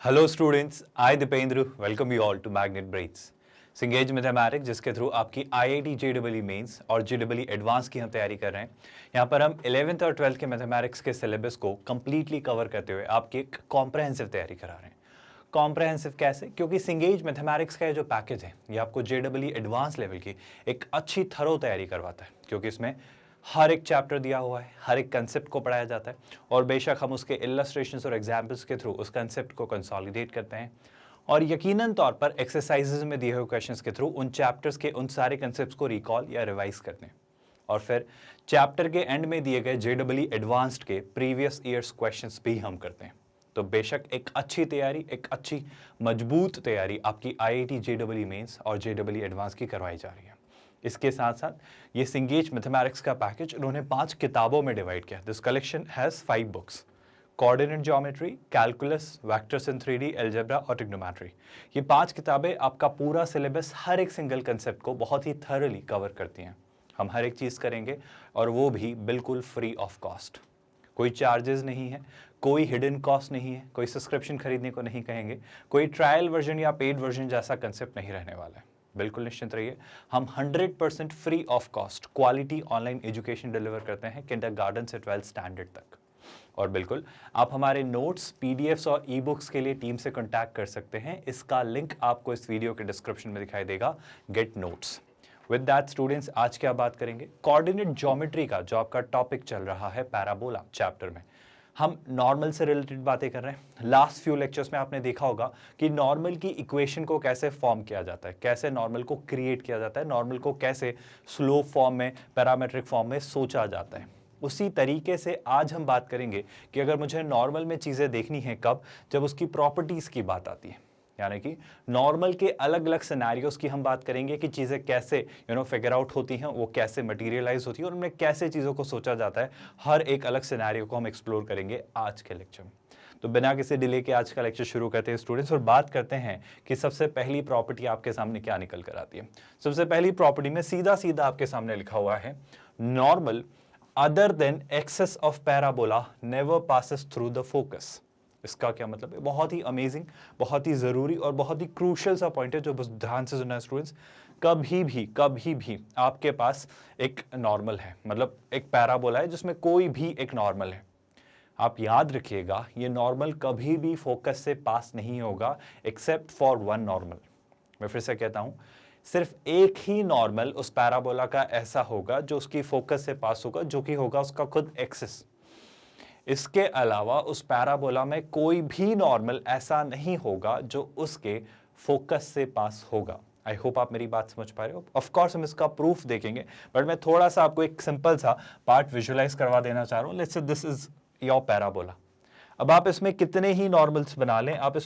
Hello students, I Deependra welcome you all to magnet brains. सिंगेज mathematics जिसके through आपकी IIT JEE mains और JEE advance की हम तैयारी कर रहे हैं। यहाँ पर हम 11th और 12th के मैथमेटिक्स के सिलेबस को कंप्लीटली कवर करते हुए आपकी एक कॉम्प्रहेंसिव तैयारी करा रहे हैं। कॉम्प्रहेंसिव कैसे? क्योंकि सिंगेज मैथमेटिक्स का ये जो पैकेज है ये आपको जेईई एडवांस लेवल की एक अच्छी थरो तैयारी करवाता है, क्योंकि इसमें हर एक चैप्टर दिया हुआ है, हर एक कंसेप्ट को पढ़ाया जाता है और बेशक हम उसके इलस्ट्रेशंस और एग्जाम्पल्स के थ्रू उस कंसेप्ट को कंसोलिडेट करते हैं और यकीनन तौर पर एक्सरसाइजेज में दिए हुए क्वेश्चंस के थ्रू उन चैप्टर्स के उन सारे कंसेप्ट्स को रिकॉल या रिवाइज करते हैं और फिर चैप्टर के एंड में दिए गए जेईई एडवांस्ड के प्रीवियस ईयर्स क्वेश्चंस भी हम करते हैं। तो बेशक एक अच्छी तैयारी, एक अच्छी मजबूत तैयारी आपकी आईआईटी जेईई मेंस और जेईई एडवांस की करवाई जा रही है। इसके साथ साथ ये सिंगेज मैथमेटिक्स का पैकेज उन्होंने 5 किताबों में डिवाइड किया। This collection has 5 books: coordinate geometry, calculus, vectors in 3D, algebra और ट्रिग्नोमेट्री। ये 5 किताबें आपका पूरा सिलेबस, हर एक सिंगल कंसेप्ट को बहुत ही थॉरली कवर करती हैं। हम हर एक चीज़ करेंगे और वो भी बिल्कुल फ्री ऑफ कॉस्ट। कोई चार्जेस नहीं है, कोई हिडन कॉस्ट नहीं है, कोई सब्सक्रिप्शन खरीदने को नहीं कहेंगे, कोई ट्रायल वर्जन या पेड वर्जन जैसा कंसेप्ट नहीं रहने वाला है। बिल्कुल निश्चिंत रहिए, हम 100% free of cost quality online education deliver करते हैं किंडरगार्टन से 12th स्टैंडर्ड तक। और बिल्कुल आप हमारे नोट्स, पीडीएफ्स और ई बुक्स के लिए टीम से कॉन्टैक्ट कर सकते हैं। इसका लिंक आपको इस वीडियो के डिस्क्रिप्शन में दिखाई देगा, gate notes. With that students, आज क्या बात करेंगे? कोऑर्डिनेट ज्योमेट्री का जो आपका टॉपिक चल रहा है पैराबोला चैप्टर में, हम नॉर्मल से रिलेटेड बातें कर रहे हैं। लास्ट फ्यू लेक्चर्स में आपने देखा होगा कि नॉर्मल की इक्वेशन को कैसे फॉर्म किया जाता है, कैसे नॉर्मल को क्रिएट किया जाता है, नॉर्मल को कैसे स्लोप फॉर्म में, पैरामेट्रिक फॉर्म में सोचा जाता है। उसी तरीके से आज हम बात करेंगे कि अगर मुझे नॉर्मल में चीज़ें देखनी है कब, जब उसकी प्रॉपर्टीज़ की बात आती है। यानी कि नॉर्मल के अलग अलग सिनेरियोस की हम बात करेंगे कि चीज़ें कैसे फिगर आउट होती हैं, वो कैसे मटेरियलाइज होती है और उनमें कैसे चीज़ों को सोचा जाता है। हर एक अलग सिनेरियो को हम एक्सप्लोर करेंगे आज के लेक्चर में। तो बिना किसी डिले के आज का लेक्चर शुरू करते हैं स्टूडेंट्स और बात करते हैं कि सबसे पहली प्रॉपर्टी आपके सामने क्या निकल कर आती है। सबसे पहली प्रॉपर्टी में सीधा सीधा आपके सामने लिखा हुआ है, normal other than axis of parabola never passes through the focus. इसका क्या मतलब है? बहुत ही अमेजिंग, बहुत ही ज़रूरी और बहुत ही क्रूशियल सा पॉइंट है जो बस ध्यान से सुनना है स्टूडेंट्स। कभी भी आपके पास एक नॉर्मल है, मतलब एक पैराबोला है जिसमें कोई भी एक नॉर्मल है। आप याद रखिएगा, ये नॉर्मल कभी भी फोकस से पास नहीं होगा एक्सेप्ट फॉर वन नॉर्मल। मैं फिर से कहता हूं, सिर्फ एक ही नॉर्मल उस पैराबोला का ऐसा होगा जो उसकी फोकस से पास होगा, जो कि होगा उसका खुद एक्सिस। इसके अलावा उस पैराबोला में कोई भी नॉर्मल ऐसा नहीं होगा जो उसके फोकस से पास होगा। आई होप आप मेरी बात समझ पा रहे हो। ऑफ कोर्स हम इसका प्रूफ देखेंगे, बट मैं थोड़ा सा आपको एक सिंपल सा पार्ट विजुअलाइज करवा देना चाह रहा हूं। Let's say this is your parabola. अब आप इसमें कितने ही नॉर्मल्स बना लें, आप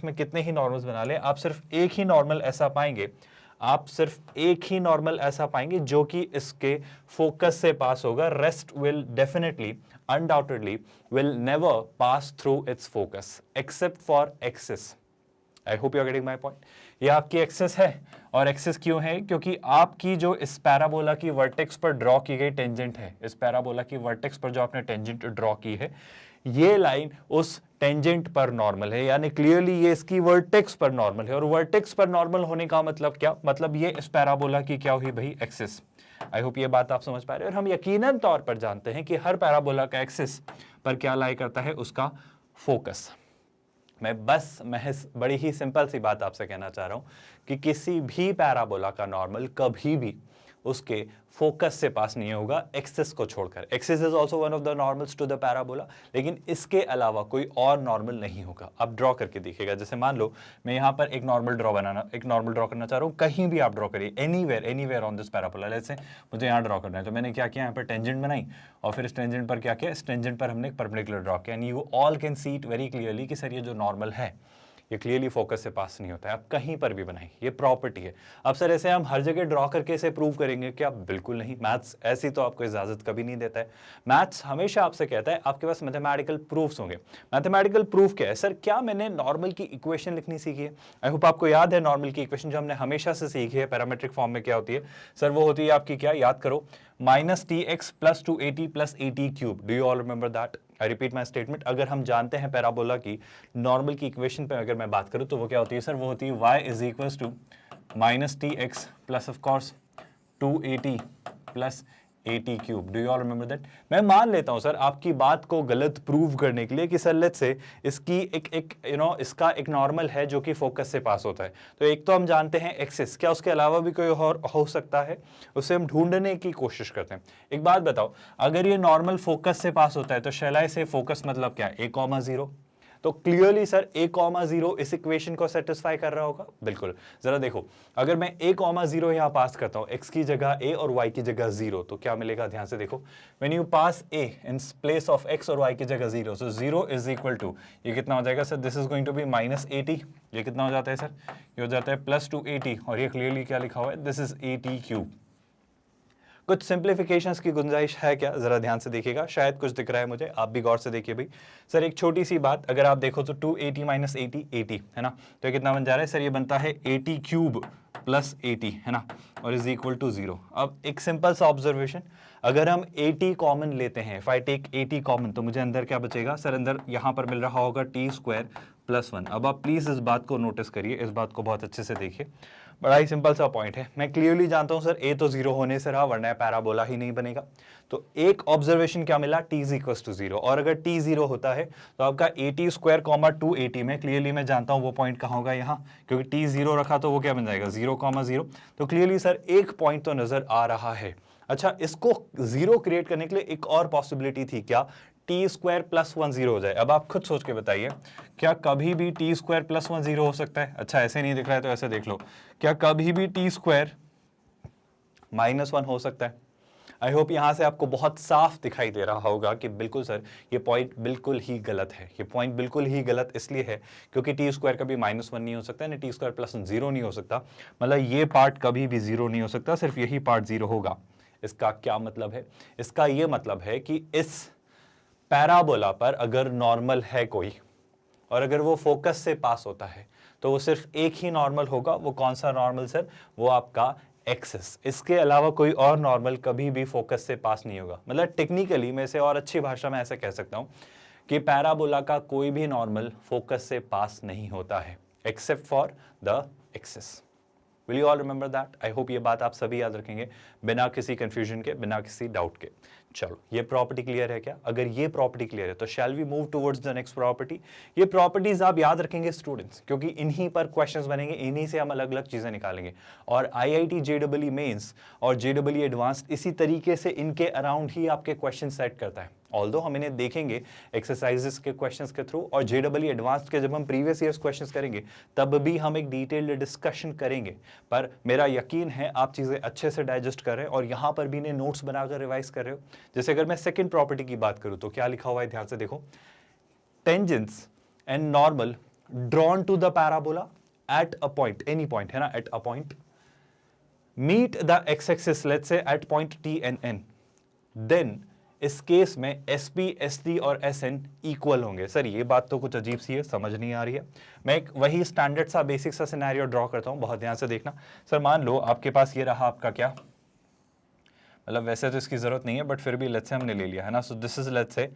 सिर्फ एक ही नॉर्मल ऐसा पाएंगे, जो कि इसके फोकस से पास होगा। Rest will definitely, undoubtedly will never pass through its focus except for axis. I hope you are getting my point. ये आपकी एक्सिस है और एक्सिस क्यों है? क्योंकि आपकी जो इस पैराबोला की वर्टेक्स पर ड्रॉ की गई टेंजेंट है, इस पैराबोला की वर्टेक्स पर जो आपने टेंजेंट ड्रॉ की है, ये लाइन उस टेंजेंट पर नॉर्मल है, यानी क्लियरली ये इसकी वर्टेक्स पर नॉर्मल है। और वर्टेक्स पर नॉर्मल होने का मतलब क्या? मतलब ये इस पैराबोला की क्या हुई भाई? एक्सिस। आई होप ये बात आप समझ पा रहे हैं। और हम यकीनन तौर पर जानते हैं कि हर पैराबोला का एक्सिस पर क्या लाई करता है? उसका फोकस। मैं महज बड़ी ही सिंपल सी बात आपसे कहना चाह रहा हूं कि किसी भी पैराबोला का नॉर्मल कभी भी उसके फोकस से पास नहीं होगा एक्सिस को छोड़कर। Axis is also one of the normals to the parabola, लेकिन इसके अलावा कोई और नॉर्मल नहीं होगा। आप ड्रॉ करके देखिएगा। जैसे मान लो मैं यहाँ पर एक नॉर्मल ड्रॉ करना चाह रहा हूँ, कहीं भी आप ड्रॉ करिए, एनीवेयर ऑन दिस पैराबोला। जैसे मुझे यहाँ ड्रॉ करना है, तो मैंने क्या किया, यहाँ पर टेंजेंट बनाई और फिर इस टेंजेंट पर क्या किया, इस टेंजेंट पर हमने एक परपेंडिकुलर ड्रॉ किया। And you all can see it very clearly कि सर ये जो नॉर्मल है ये क्लियरली फोकस से पास नहीं होता है। आप कहीं पर भी बनाइए, ये प्रॉपर्टी है। अब सर ऐसे हम हर जगह ड्रॉ करके इसे प्रूव करेंगे क्या? बिल्कुल नहीं। मैथ्स ऐसी तो आपको इजाजत कभी नहीं देता है। मैथ्स हमेशा आपसे कहता है आपके पास मैथमेटिकल प्रूफ्स होंगे। मैथमेटिकल प्रूफ क्या है? सर क्या मैंने नॉर्मल की इक्वेशन लिखनी सीखी है? आई होप आपको याद है नॉर्मल की इक्वेशन जो हमने हमेशा से सीखी है पैरामेट्रिक फॉर्म में क्या होती है? सर वो होती है आपकी क्या, याद करो, -tx + 2at + at³ do you all remember that? I repeat my statement, अगर हम जानते हैं पैराबोला की नॉर्मल की इक्वेशन पे अगर मैं बात करूं तो वो क्या होती है सर, वो होती है y is equals to minus T X plus of course 2at plus AT cube. Do you all remember that? मैं मान लेता हूं सर आपकी बात को गलत प्रूव करने के लिए कि सर लेट्स से इसकी एक इसका एक नॉर्मल है जो कि फोकस से पास होता है। तो एक तो हम जानते हैं एक्सिस, क्या उसके अलावा भी कोई और हो सकता है? उसे हम ढूंढने की कोशिश करते हैं। एक बात बताओ, अगर ये नॉर्मल फोकस से पास होता है तो शैल आई से फोकस मतलब क्या? a,0। तो क्लियरली सर a,0 इस इक्वेशन को सेटिस्फाई कर रहा होगा। बिल्कुल, जरा देखो, अगर मैं a,0 यहां पास करता हूं, x की जगह a और y की जगह 0, तो क्या मिलेगा? ध्यान से देखो, when you pass a in place of x और y की जगह 0, सो 0 इज इक्वल टू, ये कितना हो जाएगा sir? This is going to be minus 80। ये कितना हो जाता है सर? ये हो जाता है प्लस 280, और ये क्लियरली क्या लिखा हुआ है? This is 80 cube. कुछ सिंप्लीफिकेशंस की गुंजाइश है क्या? जरा ध्यान से देखिएगा, शायद कुछ दिख रहा है मुझे, आप भी गौर से देखिए भाई। सर एक छोटी सी बात, अगर आप देखो तो 280 माइनस 80 80 है ना, तो ये कितना बन जा रहा है सर? ये बनता है 80 क्यूब प्लस 80 है ना, और इज इक्वल टू 0। अब एक सिंपल सा ऑब्जर्वेशन, अगर हम 80 कॉमन लेते हैं, इफ आई टेक 80 कॉमन, तो मुझे अंदर क्या बचेगा सर? अंदर यहां पर मिल रहा होगा टी स्क्वायर प्लस 1। अब आप प्लीज इस बात को नोटिस करिए, इस बात को बहुत अच्छे से देखिए, बड़ा ही सिंपल सा पॉइंट है। मैं क्लियरली जानता हूं सर ए तो 0 होने से रहा, वरना पैराबोला ही नहीं बनेगा। तो एक ऑब्जर्वेशन क्या मिला? t इज इक्वल टू 0, और अगर t 0 होता है तो आपका 80 स्क्वायर कॉमा 280 में क्लियरली मैं जानता हूं वो पॉइंट कहां होगा? यहाँ, क्योंकि t 0 रखा तो वो क्या बन जाएगा? 0,0। तो क्लियरली सर एक पॉइंट तो नजर आ रहा है। अच्छा, इसको 0 क्रिएट करने के लिए एक और पॉसिबिलिटी थी, क्या? टी स्क्वायर प्लस 1 0 हो जाए। अब आप खुद सोच के बताइए, क्या कभी भी टी स्क्वायर प्लस 1 0 हो सकता है? अच्छा, ऐसे नहीं दिख रहा है तो ऐसे देख लो, क्या कभी भी टी स्क्वायर माइनस 1 हो सकता है? आई होप यहां से आपको बहुत साफ दिखाई दे रहा होगा कि बिल्कुल सर ये पॉइंट बिल्कुल ही गलत है। ये पॉइंट बिल्कुल ही गलत इसलिए है क्योंकि टी स्क्वायर कभी माइनस 1 नहीं हो सकता, टी स्क्वायर प्लस 1 0 नहीं हो सकता। मतलब ये पार्ट कभी भी 0 नहीं हो सकता, सिर्फ यही पार्ट 0 होगा। इसका क्या मतलब है? इसका ये मतलब है कि इस पैराबोला पर अगर नॉर्मल है कोई, और अगर वो फोकस से पास होता है, तो वो सिर्फ एक ही नॉर्मल होगा। वो कौन सा नॉर्मल सर? वो आपका एक्सिस। इसके अलावा कोई और नॉर्मल कभी भी फोकस से पास नहीं होगा। मतलब टेक्निकली मैं इसे और अच्छी भाषा में ऐसे कह सकता हूं कि पैराबोला का कोई भी नॉर्मल फोकस से पास नहीं होता है, except for the axis. Will you all remember that? I hope ये बात आप सभी याद रखेंगे बिना किसी कंफ्यूजन के, बिना किसी डाउट के। चलो, ये प्रॉपर्टी क्लियर है क्या? अगर ये प्रॉपर्टी क्लियर है तो shall we move towards the next property. ये प्रॉपर्टीज आप याद रखेंगे स्टूडेंट्स, क्योंकि इन्हीं पर क्वेश्चंस बनेंगे, इन्हीं से हम अलग अलग चीजें निकालेंगे। और आईआईटी जेईई मेंस और जेईई एडवांस्ड इसी तरीके से इनके अराउंड ही आपके क्वेश्चन सेट करता है। ऑल्दो हम इन्हें देखेंगे एक्सरसाइजेस के क्वेश्चंस के थ्रू, और जेईई एडवांस्ड के जब हम प्रीवियस ईयर्स क्वेश्चंस करेंगे तब भी हम एक डिटेल्ड डिस्कशन करेंगे। पर मेरा यकीन है आप चीजें अच्छे से डाइजेस्ट कर रहे हैं और यहां पर भी इन्हें नोट्स बनाकर रिवाइज कर रहे हो। जैसे अगर मैं सेकंड प्रॉपर्टी की बात करूं तो क्या लिखा हुआ है? ध्यान से देखो, tangents and normal drawn to the parabola at a point, any point है ना, at a point meet the X axis let's say at point T and N, then इस केस में SP, SD और SN इक्वल होंगे। Sir ये बात तो कुछ अजीब सी है, समझ नहीं आ रही है। मैं एक वही स्टैंडर्ड सा बेसिक सा सिनेरियो ड्रॉ करता हूं, बहुत ध्यान से देखना। सर मान लो आपके पास ये रहा आपका क्या, मतलब वैसे तो इसकी जरूरत नहीं है बट फिर भी लेट्स से हमने ले लिया है ना। So this is let's say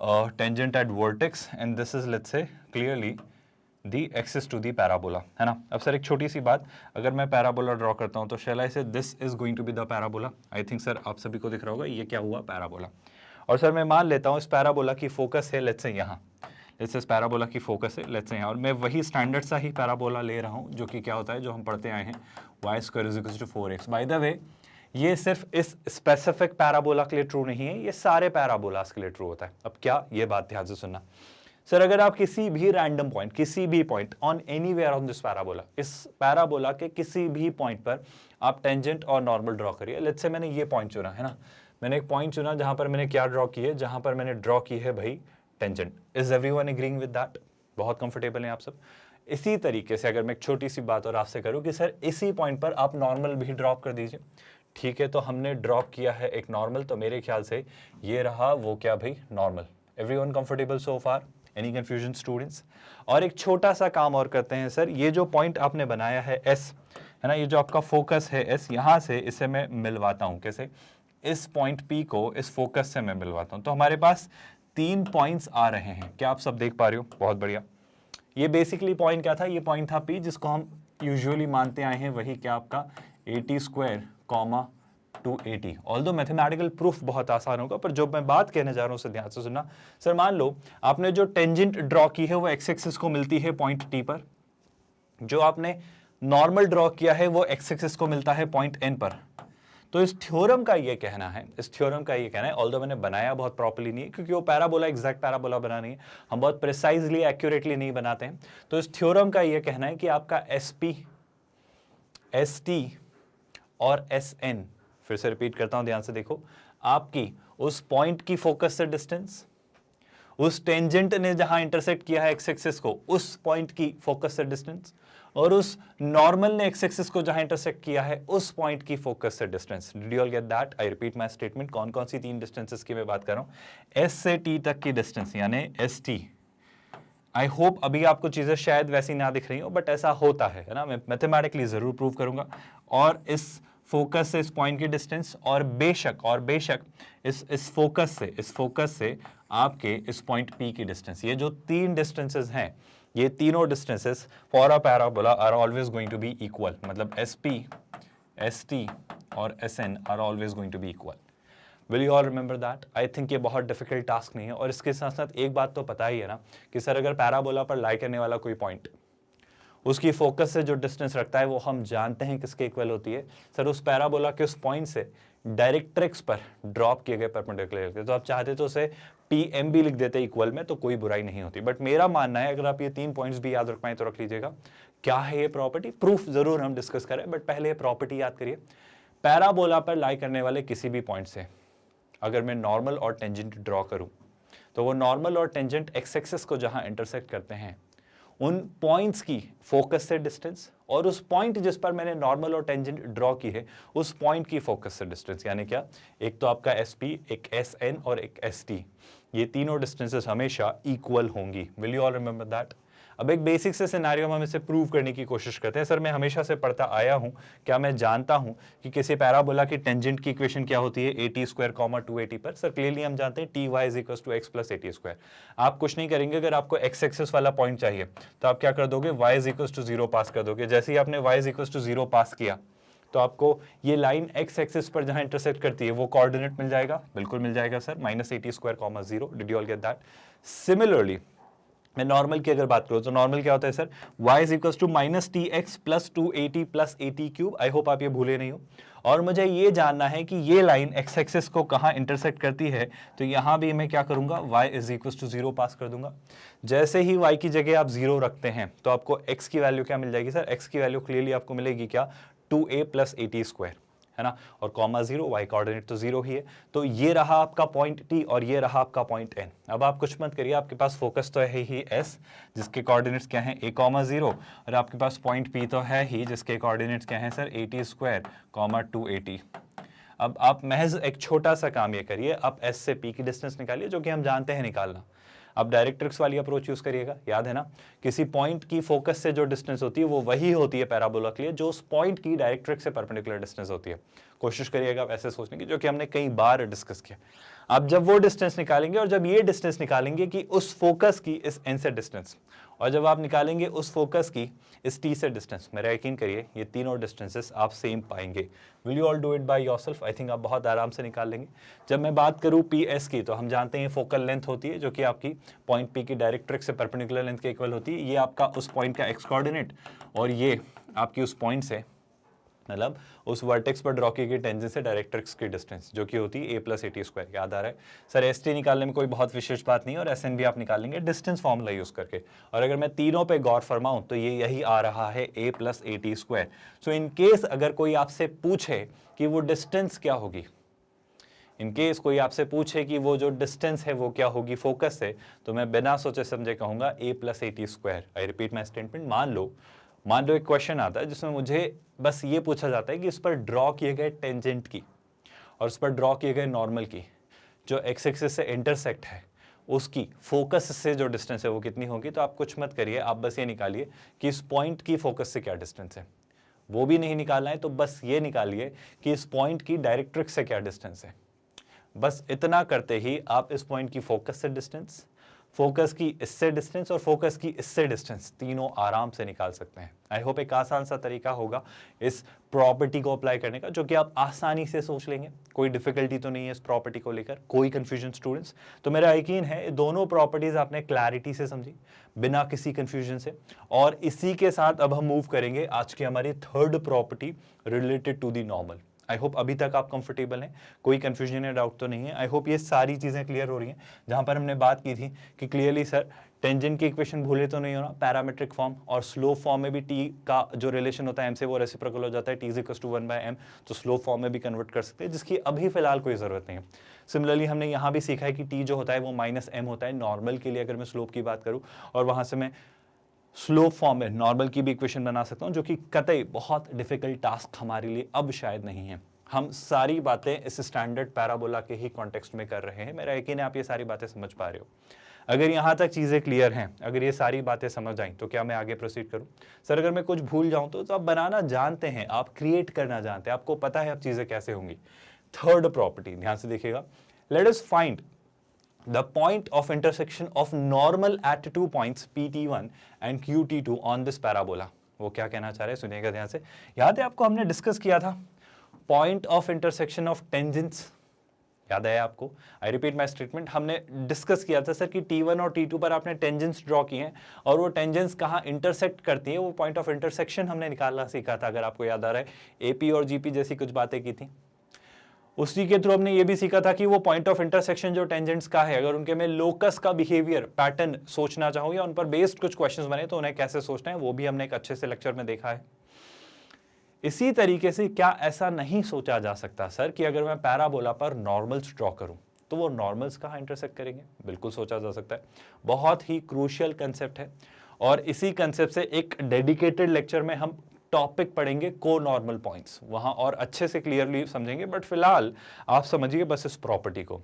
tangent at vertex and this is let's say clearly the axis to the parabola, है ना। अब सर एक छोटी सी बात, अगर मैं पैराबोला ड्रॉ करता हूं तो shall I say this is going to be the parabola. I think sir आप सभी को दिख रहा होगा ये क्या हुआ? पैराबोला। और सर मैं मान लेता हूं इस पैराबोला की फोकस है लेट्स से यहाँ, लेट्स से इस पैराबोला की फोकस है लेट्स से यहाँ, और मैं वही स्टैंडर्ड सा ही पैराबोला ले रहा हूँ जो कि क्या होता है, जो हम पढ़ते आए हैं, y square is equal to 4x। By the way ये सिर्फ इस स्पेसिफिक पैराबोला के लिए ट्रू नहीं है, ये सारे पैराबोलास के लिए ट्रू होता है। अब क्या, ये बात ध्यान से सुनना सर, अगर आप किसी भी रैंडम पॉइंट, किसी भी point on anywhere on this parabola, इस पैराबोला के किसी भी पॉइंट पर आप टेंजेंट और नॉर्मल ड्रॉ करिए। लेट्स से मैंने ये पॉइंट चुना है ना, मैंने एक पॉइंट चुना जहां पर मैंने क्या ड्रॉ की है, जहां पर मैंने ड्रॉ की है भाई tangent. Is everyone agreeing with that? बहुत कंफर्टेबल हैं आप सब? इसी तरीके से अगर मैं एक छोटी सी बात और आपसे करूं कि सर इसी पॉइंट पर आप नॉर्मल भी ड्रॉप कर दीजिए, ठीक है, तो हमने ड्रॉप किया है एक नॉर्मल, तो मेरे ख्याल से ये रहा वो क्या भाई, normal. Everyone comfortable so far? Any confusion students? और एक छोटा सा काम और करते हैं सर, ये जो पॉइंट आपने बनाया है S, है ना, ये जो आपका फोकस है S, यहां से इसे मैं मिलवाता हूं। कैसे? इस पॉइंट P को इस फोकस से मैं मिलवाता हूं, तो हमारे पास 3 पॉइंट्स आ रहे हैं, क्या आप सब देख पा रहे हो? बहुत बढ़िया। ये बेसिकली पॉइंट क्या था? ये पॉइंट था P, जिसको हम यूजुअली मानते आए हैं वही क्या आपका AT² comma 280। Although mathematical proof बहुत आसान होगा, पर जो मैं बात कहने जा रहा हूं उसे ध्यान से सुनना। सर मान लो आपने जो टेंजेंट ड्रॉ की है वो एक्स एक्सिस को मिलती है पॉइंट T पर, जो आपने नॉर्मल ड्रॉ किया है वो एक्स एक्सिस को मिलता है पॉइंट N पर। तो इस थ्योरम का ये कहना है, ऑल्दो मैंने बनाया बहुत प्रॉपर्ली नहीं है क्योंकि वो पैराबोला एग्जैक्ट पैराबोला बना नहीं है, हम बहुत प्रिसाइजली एक्यूरेटली नहीं बनाते हैं। तो इस थ्योरम का ये कहना है कि आपका SP, ST और SN, फिर से रिपीट करता हूं, ध्यान से देखो, आपकी उस पॉइंट की फोकस से डिस्टेंस, उस टेंजेंट ने जहां इंटरसेक्ट किया है एक्स एक्सिस को उस पॉइंट की फोकस से डिस्टेंस, और उस नॉर्मल ने एक्स एक्सिस को जहां इंटरसेक्ट किया है उस पॉइंट की फोकस से distance. Did you all get that? I repeat my statement. कौन कौन सी 3 डिस्टेंसेस की मैं बात कर रहा हूं? S से T तक की डिस्टेंस यानी ST। आई होप अभी आपको चीजें शायद वैसी ना दिख रही हो, बट ऐसा होता है ना, मैं मैथमेटिकली जरूर प्रूव करूंगा। और इस फोकस से इस पॉइंट की डिस्टेंस, और बेशक इस फोकस से आपके इस पॉइंट P की डिस्टेंस, ये जो 3 डिस्टेंसेस हैं, ये तीनों distances for a parabola are always going to be equal. मतलब SP, ST और SN are always going to be equal. Will you all remember that? I think ये बहुत डिफिकल्ट टास्क नहीं है। और इसके साथ साथ एक बात तो पता ही है ना कि सर अगर पैराबोला पर लाई करने वाला कोई पॉइंट उसकी फोकस से जो डिस्टेंस रखता है वो हम जानते हैं किसके इक्वल होती है? सर उस पैराबोला के उस पॉइंट से डायरेक्ट्रिक्स पर ड्रॉप किए गए परपेंडिकुलर। तो आप चाहते तो उसे PM भी लिख देते इक्वल में, तो कोई बुराई नहीं होती। बट मेरा मानना है अगर आप ये 3 पॉइंट्स भी याद रख पाए तो रख लीजिएगा। क्या है ये प्रॉपर्टी? प्रूफ जरूर हम डिस्कस करें, बट पहले ये प्रॉपर्टी याद करिए। पैराबोला पर लाई करने वाले किसी भी पॉइंट से अगर मैं नॉर्मल और टेंजेंट ड्रॉ करूं, तो वो नॉर्मल और टेंजेंट एक्स एक्सिस को जहां इंटरसेक्ट करते हैं उन पॉइंट्स की फोकस से डिस्टेंस, और उस पॉइंट जिस पर मैंने नॉर्मल और टेंजेंट ड्रॉ की है उस पॉइंट की फोकस से डिस्टेंस, यानी क्या? एक तो आपका SP, एक SN और एक ST, ये तीनों डिस्टेंसेस हमेशा इक्वल होंगी। Will you all remember that? अब एक बेसिक से सिनेरियो में हम इसे प्रूव करने की कोशिश करते हैं। सर मैं हमेशा से पढ़ता आया हूं, क्या मैं जानता हूं कि किसी पैराबोला की टेंजेंट की इक्वेशन क्या होती है? AT² 280 पर। सर क्लियरली हम जानते हैं TY = x + AT²। आप कुछ नहीं करेंगे, अगर आपको एक्स एक्सिस वाला पॉइंट चाहिए तो आप क्या कर दोगे? Y = 0 पास कर दोगे। जैसे ही आपने Y = 0 पास किया तो आपको ये लाइन एक्स एक्सिस पर जहां इंटरसेक्ट करती है वो कोऑर्डिनेट मिल जाएगा। बिल्कुल मिल जाएगा sir, -AT² 0। Did you all get that? Similarly मैं नॉर्मल की अगर बात करूं तो नॉर्मल क्या होता है sir? Y = -TX + 280 + AT³। I hope आप ये भूले नहीं हो। और मुझे ये जानना है कि ये लाइन एक्स एक्सिस को कहां इंटरसेक्ट करती है, तो यहां भी मैं क्या करूंगा? Y = 0 पास कर दूंगा। जैसे ही Y की जगह आप 0 रखते हैं तो आपको X की वैल्यू क्या मिल जाएगी सर? X की वैल्यू क्लियरली आपको मिलेगी क्या? 2A + AT², है ना, और कॉमा 0, Y कोऑर्डिनेट तो 0 ही है। तो ये रहा आपका पॉइंट T और ये रहा आपका पॉइंट N। अब आप कुछ मत करिए, आपके पास फोकस तो है ही S, जिसके कोऑर्डिनेट्स क्या हैं? A, 0, और आपके पास पॉइंट P तो है ही, जिसके कोऑर्डिनेट्स क्या हैं सर? AT² 280। अब आप महज एक छोटा सा काम ये करिए, आप S से P की डिस्टेंस निकालिए, जो कि हम जानते हैं निकालना। आप डायरेक्ट्रिक्स वाली अप्रोच यूज करिएगा, याद है ना? किसी पॉइंट की फोकस से जो डिस्टेंस होती है वो वही होती है पैराबोला के लिए जो उस पॉइंट की डायरेक्ट्रिक्स से परपेंडिकुलर डिस्टेंस होती है। कोशिश करिएगा वैसे सोचने की, जो कि हमने कई बार डिस्कस किया। आप जब वो डिस्टेंस निकालेंगे और जब ये डिस्टेंस निकालेंगे कि उस फोकस की इस N से डिस्टेंस, और जब आप निकालेंगे उस फोकस की इस T से डिस्टेंस, मेरा यकीन करिए ये तीनों डिस्टेंसेस आप सेम पाएंगे। Will you all do it by yourself? I think आप बहुत आराम से निकाल लेंगे। जब मैं बात करूं PS की, तो हम जानते हैं फोकल लेंथ होती है जो कि आपकी पॉइंट P की डायरेक्ट्रिक्स से परपेंडिकुलर लेंथ के इक्वल होती है। ये आपका उस पॉइंट का x कोऑर्डिनेट, और ये आपकी उस पॉइंट से, मतलब उस वर्टेक्स पर ड्रॉ की गई टेंजेंट से डायरेक्ट्रिक्स की डिस्टेंस, जो कि होती है A + AT²। याद आ रहा है सर? ST निकालने में कोई बहुत विशेष बात नहीं है, और SN भी आप निकालेंगे डिस्टेंस फॉर्मूला यूज करके। और अगर मैं तीनों पे गौर फरमाऊं तो ये यही आ रहा है A + AT²। So in case अगर कोई आपसे पूछे कि वो डिस्टेंस क्या होगी, इन केस कोई आपसे पूछे कि वो जो डिस्टेंस है वो क्या होगी फोकस से, तो मैं बिना सोचे समझे कहूंगा A + AT²। I repeat my statement. मान लो एक क्वेश्चन आता है जिसमें मुझे बस ये पूछा जाता है कि इस पर ड्रॉ किए गए टेंजेंट की और इस पर ड्रॉ किए गए नॉर्मल की जो एक्स एक्सिस से इंटरसेक्ट है उसकी फोकस से जो डिस्टेंस है वो कितनी होगी। तो आप कुछ मत करिए, आप बस ये निकालिए कि इस पॉइंट की फोकस से क्या डिस्टेंस है। वो भी नहीं निकालना है तो बस ये निकालिए कि इस पॉइंट की डायरेक्ट्रिक्स से क्या डिस्टेंस है। बस इतना करते ही आप इस पॉइंट की फोकस से डिस्टेंस, फोकस की इससे डिस्टेंस और फोकस की इससे डिस्टेंस तीनों आराम से निकाल सकते हैं। आई होप एक आसान सा तरीका होगा इस प्रॉपर्टी को अप्लाई करने का, जो कि आप आसानी से सोच लेंगे। कोई डिफिकल्टी तो नहीं है इस प्रॉपर्टी को लेकर, कोई कंफ्यूजन स्टूडेंट्स? तो मेरा यकीन है दोनों प्रॉपर्टीज आपने क्लैरिटी से समझी, बिना किसी कंफ्यूजन से। और इसी के साथ अब हम मूव करेंगे आज की हमारी third property related to the normal. I hope अभी तक आप कंफर्टेबल हैं, कोई कंफ्यूजन या डाउट तो नहीं है। आई होप ये सारी चीज़ें क्लियर हो रही हैं। जहां पर हमने बात की थी कि क्लियरली सर टेंजेंट की इक्वेशन भूले तो नहीं होना, पैरामेट्रिक फॉर्म और स्लोप फॉर्म में भी टी का जो रिलेशन होता है एम से वो रेसिप्रोकल हो जाता है, T is equal to 1/m, तो स्लोप फॉर्म में भी कन्वर्ट कर सकते हैं, जिसकी अभी फिलहाल कोई ज़रूरत नहीं है। सिमिलरली हमने यहाँ भी सीखा है कि टी जो होता है वो -m होता है नॉर्मल के लिए, अगर मैं स्लोप की बात करूँ, और वहाँ से मैं स्लोप फॉर्म में नॉर्मल की भी इक्वेशन बना सकता हूँ, जो कि कतई बहुत डिफिकल्ट टास्क हमारे लिए अब शायद नहीं है। हम सारी बातें इस स्टैंडर्ड पैराबोला के ही कॉन्टेक्स्ट में कर रहे हैं। मेरा यकीन है आप ये सारी बातें समझ पा रहे हो। अगर यहाँ तक चीज़ें क्लियर हैं, अगर ये सारी बातें समझ आएं, तो क्या मैं आगे प्रोसीड करूँ? सर अगर मैं कुछ भूल जाऊँ तो आप बनाना जानते हैं, आप क्रिएट करना जानते हैं, आपको पता है अब चीज़ें कैसे होंगी। थर्ड प्रॉपर्टी ध्यान से देखिएगा, let us find the point of intersection of normal at 2 points PT1 and QT2 on this parabola। वो क्या कहना चाह रहे हैं सुनिएगा ध्यान से। याद है आपको हमने डिस्कस किया था point of intersection of tangents, याद है आपको? आई रिपीट माई स्टेटमेंट, हमने डिस्कस किया था सर कि T1 और T2 पर आपने टेंजेंट्स ड्रॉ किए हैं और वो टेंजेंट्स कहाँ इंटरसेक्ट करती है, वो पॉइंट ऑफ इंटरसेक्शन हमने निकालना सीखा था, अगर आपको याद आ रहा है। AP और GP जैसी कुछ बातें की थी। उसी के थ्रू हमने ये भी सीखा था कि वो पॉइंट ऑफ इंटरसेक्शन जो टेंजेंट्स का है, अगर उनके मैं लोकस का बिहेवियर पैटर्न सोचना चाहूँ या उन पर बेस्ड कुछ क्वेश्चंस बने तो उन्हें कैसे सोचना है, वो भी हमने एक अच्छे से लेक्चर में देखा है। इसी तरीके से क्या ऐसा नहीं सोचा जा सकता सर कि अगर मैं पैराबोला पर नॉर्मल्स ड्रॉ करूं तो वो नॉर्मल्स कहाँ इंटरसेक्ट करेंगे? बिल्कुल सोचा जा सकता है। बहुत ही क्रूशियल कंसेप्ट है और इसी कंसेप्ट से एक डेडिकेटेड लेक्चर में हम टॉपिक पढ़ेंगे को नॉर्मल पॉइंट्स, वहां और अच्छे से क्लियरली समझेंगे। बट फिलहाल आप समझिए बस इस प्रॉपर्टी को।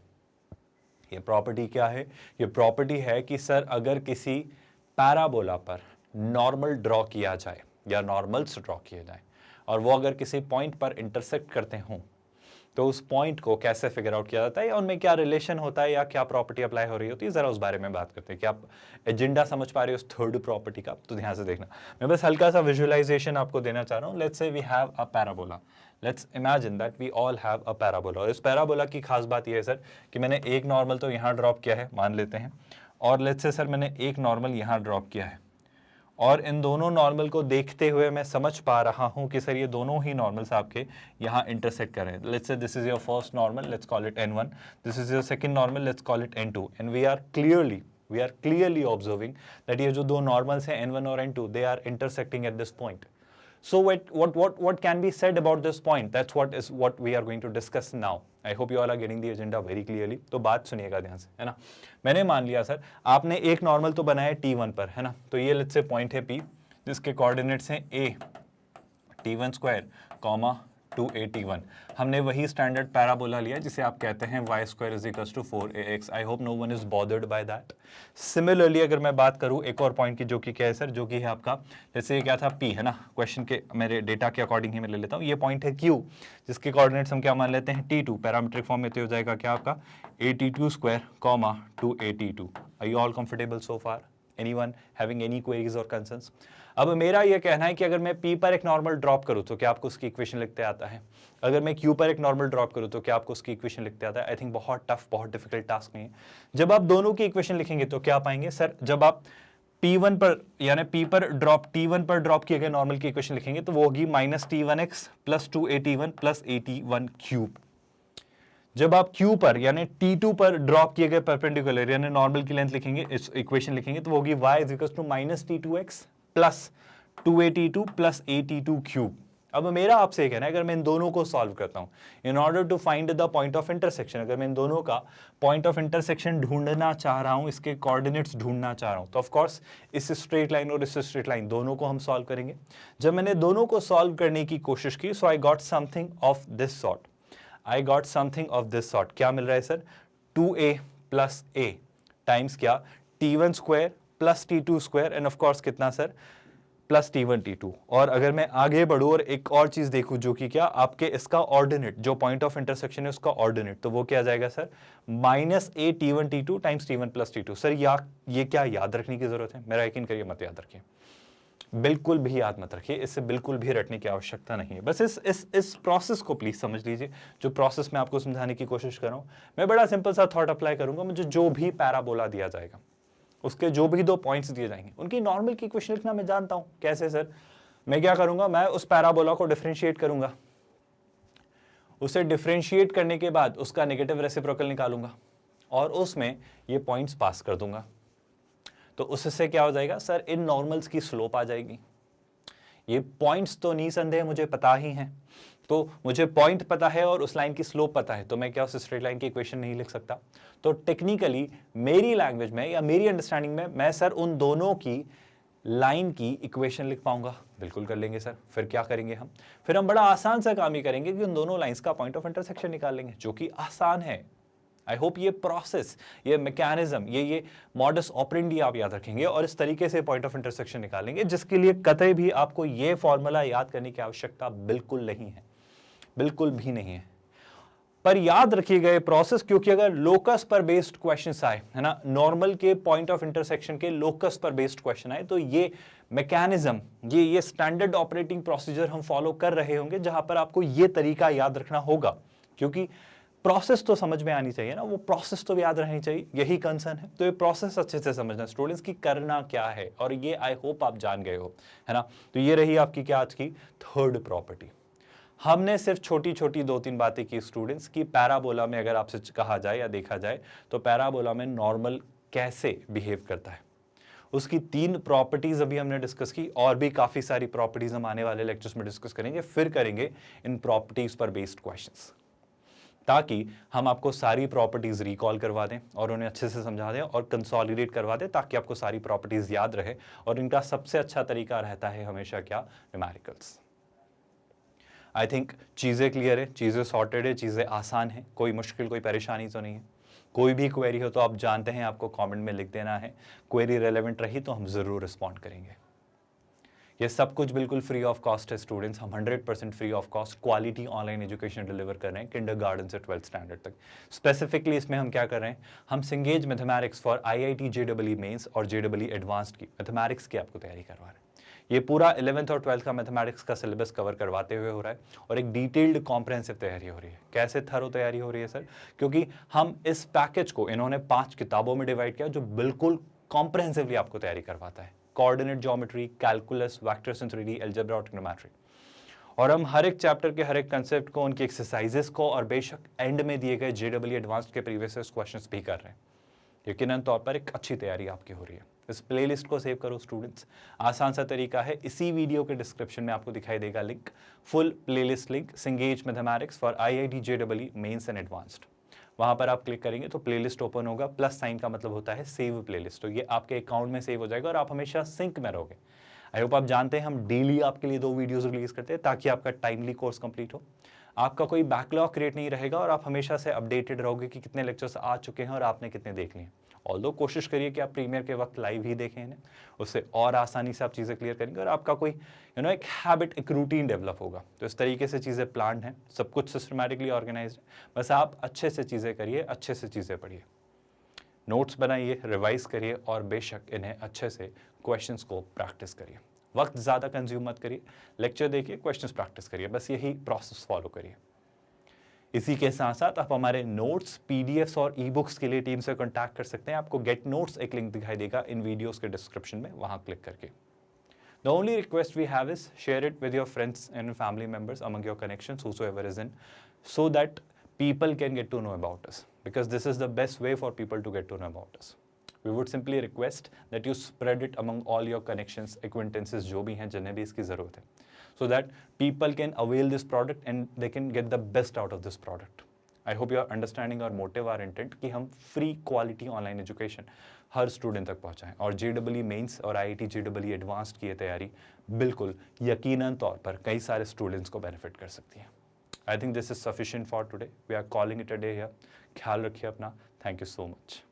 ये प्रॉपर्टी क्या है? ये प्रॉपर्टी है कि सर अगर किसी पैराबोला पर नॉर्मल ड्रॉ किया जाए या नॉर्मल्स ड्रॉ किए जाए और वो अगर किसी पॉइंट पर इंटरसेक्ट करते हों, तो उस पॉइंट को कैसे फिगर आउट किया जाता है या उनमें क्या रिलेशन होता है या क्या प्रॉपर्टी अप्लाई हो रही होती है, जरा उस बारे में बात करते हैं। कि आप एजेंडा समझ पा रहे हो उस थर्ड प्रॉपर्टी का? तो ध्यान से देखना, मैं बस हल्का सा विजुअलाइजेशन आपको देना चाह रहा हूँ। Let's say we have a parabola, let's imagine that we all have a parabola. और इस पैराबोला की खास बात यह है सर कि मैंने एक नॉर्मल तो यहाँ ड्रॉप किया है, मान लेते हैं, और लेट्स से सर मैंने एक नॉर्मल यहाँ ड्रॉप किया है, और इन दोनों नॉर्मल को देखते हुए मैं समझ पा रहा हूं कि सर ये दोनों ही नॉर्मल्स आपके यहाँ इंटरसेक्ट कर रहे हैं। Let's say this is your first normal, let's call it N1, this is your second normal, let's call it N2, and we are clearly observing that ये जो दो नॉर्मल्स हैं N1 और N2, they are intersecting at this point. So what can be said about this point? That's what we are going to discuss now. I hope you all are getting the agenda very clearly. तो बात सुनिएगा ध्यान से, है ना? मैंने मान लिया सर आपने एक नॉर्मल तो बनाया T1 पर, है ना? तो ये लेट्स से पॉइंट है P, जिसके कोऑर्डिनेट्स हैं A T1 स्क्वायर, 2a/T1। हमने वही स्टैंडर्ड पैराबोला लिया जिसे आप कहते हैं y square is equal to 4ax। I hope no one is bothered by that. Similarly अगर मैं बात करूं एक और पॉइंट की, जो कि क्या है सर, जो कि है आपका, जैसे ये क्या था P, है ना? क्वेश्चन के मेरे डेटा के अकॉर्डिंग ही मैं ले लेता हूं। ये पॉइंट है Q, जिसके कोऑर्डिनेट्स हम क्या मान लेते हैं T2। पैरामीट्रिक फॉर्म में तो हो जाएगा क्या आपका AT2 square, 2a/T2। Are you all comfortable so far? Anyone having any queries और कंसर्न्स? अब मेरा यह कहना है कि अगर मैं P पर एक नॉर्मल ड्रॉप करूं तो क्या आपको उसकी इक्वेशन लिखते आता है? अगर मैं Q पर एक नॉर्मल ड्रॉप करूं तो क्या आपको उसकी इक्वेशन लिखते आता है? आई थिंक बहुत टफ, बहुत डिफिकल्ट टास्क नहीं है। जब आप दोनों की इक्वेशन लिखेंगे तो क्या पाएंगे सर? जब आप P1 पर यानी P पर ड्रॉप T1 पर ड्रॉप किए गए नॉर्मल की इक्वेशन लिखेंगे तो वो होगी -T1x plus 2a/T1 plus a/T1 cube. जब आप Q पर यानी T2 पर ड्रॉप किए गए परपेंडिकुलर यानी नॉर्मल की लेंथ लिखेंगे, इस इक्वेशन लिखेंगे तो वो होगी y is equal to -T2x plus 2a/T2 plus a/T2 cube. अब मेरा आपसे ये कहना है, अगर मैं इन दोनों को सॉल्व करता हूं in order to find the point of intersection, अगर मैं इन दोनों का पॉइंट ऑफ इंटरसेक्शन ढूंढना चाह रहा हूं, इसके कोऑर्डिनेट्स ढूंढना चाह रहा हूं, तो ऑफ कोर्स इस स्ट्रेट लाइन और इस स्ट्रेट लाइन दोनों को हम सॉल्व करेंगे। जब मैंने दोनों को सॉल्व करने की कोशिश की, so I got something of this sort, क्या मिल रहा है sir? 2a plus a times क्या? T1 square plus T2 square, end of course कितना सर? Plus T1 T2। और अगर मैं आगे बढ़ूँ और एक और चीज़ देखूँ जो कि क्या आपके इसका ऑर्डिनेट जो पॉइंट ऑफ इंटरसेक्शन है उसका ऑर्डिनेट, तो वो क्या आ जाएगा sir minus A T1 T2 times T1 plus T2। Sir ये क्या याद रखने की जरूरत है? मेरा यकीन करिए मत याद रखिए, बिल्कुल भी याद मत रखिए, इससे बिल्कुल भी रटने की आवश्यकता नहीं है। बस इस प्रोसेस को प्लीज समझ लीजिए, जो प्रोसेस मैं आपको समझाने की कोशिश कर रहा हूं। मैं बड़ा सिंपल सा थॉट अप्लाई करूंगा, मुझे जो भी पैराबोला दिया जाएगा उसके जो भी 2 पॉइंट्स दिए जाएंगे उनकी नॉर्मल की इक्वेशन लिखना मैं जानता हूं। कैसे सर? मैं क्या करूंगा, मैं उस पैराबोला को डिफरेंशिएट करूंगा, उसे डिफरेंशिएट करने के बाद उसका नेगेटिव रेसिप्रोकल निकालूंगा और उसमें ये पॉइंट्स पास कर दूंगा। तो उससे क्या हो जाएगा सर, इन नॉर्मल्स की स्लोप आ जाएगी। ये पॉइंट्स तो निसंदेह मुझे पता ही हैं, तो मुझे पॉइंट पता है और उस लाइन की स्लोप पता है, तो मैं क्या उस स्ट्रेट लाइन की इक्वेशन नहीं लिख सकता? तो टेक्निकली मेरी लैंग्वेज में या मेरी अंडरस्टैंडिंग में मैं सर उन दोनों की लाइन की इक्वेशन लिख पाऊंगा। बिल्कुल कर लेंगे सर। फिर क्या करेंगे हम? फिर हम बड़ा आसान सा काम ही करेंगे कि उन दोनों लाइंस का पॉइंट ऑफ इंटरसेक्शन निकाल लेंगे, जो कि आसान है। आई होप ये प्रोसेस, ये मैकेनिज्म, ये मॉडस ऑपरेंडी आप याद रखेंगे और इस तरीके से पॉइंट ऑफ इंटरसेक्शन निकालेंगे, जिसके लिए कतई भी आपको ये फॉर्मूला याद करने की आवश्यकता बिल्कुल नहीं है, बिल्कुल भी नहीं है। पर याद रखिएगा ये प्रोसेस, क्योंकि अगर लोकस पर बेस्ड क्वेश्चंस आए, है ना, नॉर्मल के पॉइंट ऑफ इंटरसेक्शन के लोकस पर बेस्ड क्वेश्चन आए, तो ये मैकेनिज्म, ये स्टैंडर्ड ऑपरेटिंग प्रोसीजर हम फॉलो कर रहे होंगे, जहां पर आपको ये तरीका याद रखना होगा, क्योंकि प्रोसेस तो समझ में आनी चाहिए ना, वो प्रोसेस तो याद रहनी चाहिए, यही कंसर्न है। तो ये प्रोसेस अच्छे से समझना स्टूडेंट्स की करना क्या है, और ये आई होप आप जान गए हो, है ना। तो ये रही आपकी क्या आज की थर्ड प्रॉपर्टी। हमने सिर्फ छोटी छोटी 2-3 बातें की स्टूडेंट्स की पैराबोला में अगर आपसे कहा जाए या देखा जाए तो पैराबोला में नॉर्मल कैसे बिहेव करता है, उसकी 3 प्रॉपर्टीज अभी हमने डिस्कस की, और भी काफी सारी प्रॉपर्टीज हम आने वाले लेक्चर्स में डिस्कस करेंगे। फिर करेंगे इन प्रॉपर्टीज पर बेस्ड क्वेश्चंस, ताकि हम आपको सारी प्रॉपर्टीज रिकॉल करवा दें और उन्हें अच्छे से समझा दें और कंसोलिडेट करवा दें, ताकि आपको सारी प्रॉपर्टीज याद रहे। और इनका सबसे अच्छा तरीका रहता है हमेशा क्या, न्यूमेरिकल्स। आई थिंक चीज़ें क्लियर है, चीज़ें सॉर्टेड है, चीज़ें आसान है, कोई मुश्किल कोई परेशानी तो नहीं है। कोई भी क्वेरी हो तो आप जानते हैं आपको कमेंट में लिख देना है, क्वेरी रेलेवेंट रही तो हम ज़रूर रिस्पॉन्ड करेंगे। ये सब कुछ बिल्कुल फ्री ऑफ कॉस्ट है स्टूडेंट्स, हम 100% free of cost quality online education deliver कर रहे हैं किंडरगार्टन से 12th स्टैंडर्ड तक। स्पेसिफिकली इसमें हम क्या कर रहे हैं, हम सिंगेज mathematics for IIT JEE mains और JEE एडवांस्ड की मैथमेटिक्स की आपको तैयारी करवा रहे हैं। ये पूरा 11th और 12th का मैथमेटिक्स का सिलेबस कवर करवाते हुए हो रहा है, और एक डिटेल्ड कॉम्प्रहेंसिव तैयारी हो रही है। कैसे थरो तैयारी हो रही है सर? क्योंकि हम इस पैकेज को इन्होंने 5 किताबों में डिवाइड किया, जो बिल्कुल कॉम्प्रहेंसिवली आपको तैयारी करवाता है। Coordinate geometry, calculus, vectors in 3D, algebra और ट्रिग्नोमेट्री। और हम हर एक चैप्टर के हर एक कंसेप्ट को, उनकी एक्सरसाइजेस को, और बेशक एंड में दिए गए JEE एडवांस्ड के प्रीवियस क्वेश्चंस भी कर रहे हैं। यकीनन तौर पर एक अच्छी तैयारी आपकी हो रही है। इस प्लेलिस्ट को सेव करो स्टूडेंट्स, आसान सा तरीका है, इसी वीडियो के डिस्क्रिप्शन में आपको दिखाई देगा link, full playlist link, Cengage mathematics for IIT JEE mains and advanced. वहां पर आप क्लिक करेंगे तो प्लेलिस्ट ओपन होगा, प्लस साइन का मतलब होता है सेव प्लेलिस्ट, तो ये आपके अकाउंट में सेव हो जाएगा और आप हमेशा सिंक में रहोगे। आई होप आप जानते हैं हम डेली आपके लिए 2 वीडियोस रिलीज करते हैं, ताकि आपका टाइमली कोर्स कंप्लीट हो, आपका कोई बैकलॉग क्रिएट नहीं रहेगा, और आप हमेशा से अपडेटेड रहोगे कि कितने लेक्चर्स आ चुके हैं और आपने कितने देख लिए। ऑल्दो कोशिश करिए कि आप प्रीमियर के वक्त लाइव ही देखें इन्हें, उससे और आसानी से आप चीज़ें क्लियर करेंगे और आपका कोई एक हैबिट, एक रूटीन डेवलप होगा। तो इस तरीके से चीज़ें प्लान हैं, सब कुछ सिस्टमैटिकली ऑर्गेनाइज्ड है। बस आप अच्छे से चीज़ें करिए, अच्छे से चीज़ें पढ़िए, नोट्स बनाइए, रिवाइज करिए, और बेशक इन्हें अच्छे से क्वेश्चंस को प्रैक्टिस करिए। वक्त ज़्यादा कंज्यूम मत करिए, लेक्चर देखिए, क्वेश्चंस प्रैक्टिस करिए, बस यही प्रोसेस फॉलो करिए। इसी के साथ साथ आप हमारे नोट्स, PDFs और ई-बुक्स के लिए टीम से कॉन्टैक्ट कर सकते हैं। आपको गेट नोट्स एक लिंक दिखाई देगा इन वीडियोस के डिस्क्रिप्शन में, वहां क्लिक करके। The only request we have is share it with your friends and family members among your connections, whosoever is in, so that people can get to know about us, because this is the best way for people to get to know about us. We would simply request that you spread it among all your connections, acquaintances, जो भी हैं, जिन्हें भी इसकी ज़रूरत है, so that people can avail this product and they can get the best out of this product. I hope you are understanding our motive, our intent कि हम free quality online education हर स्टूडेंट तक पहुंचाएं, और JEE mains और IIT JEE advanced की ये तैयारी बिल्कुल यकीनन तौर पर कई सारे स्टूडेंट्स को बेनिफिट कर सकती है। I think this is sufficient for today. We are calling it a day here. ख्याल रखिए अपना। Thank you so much.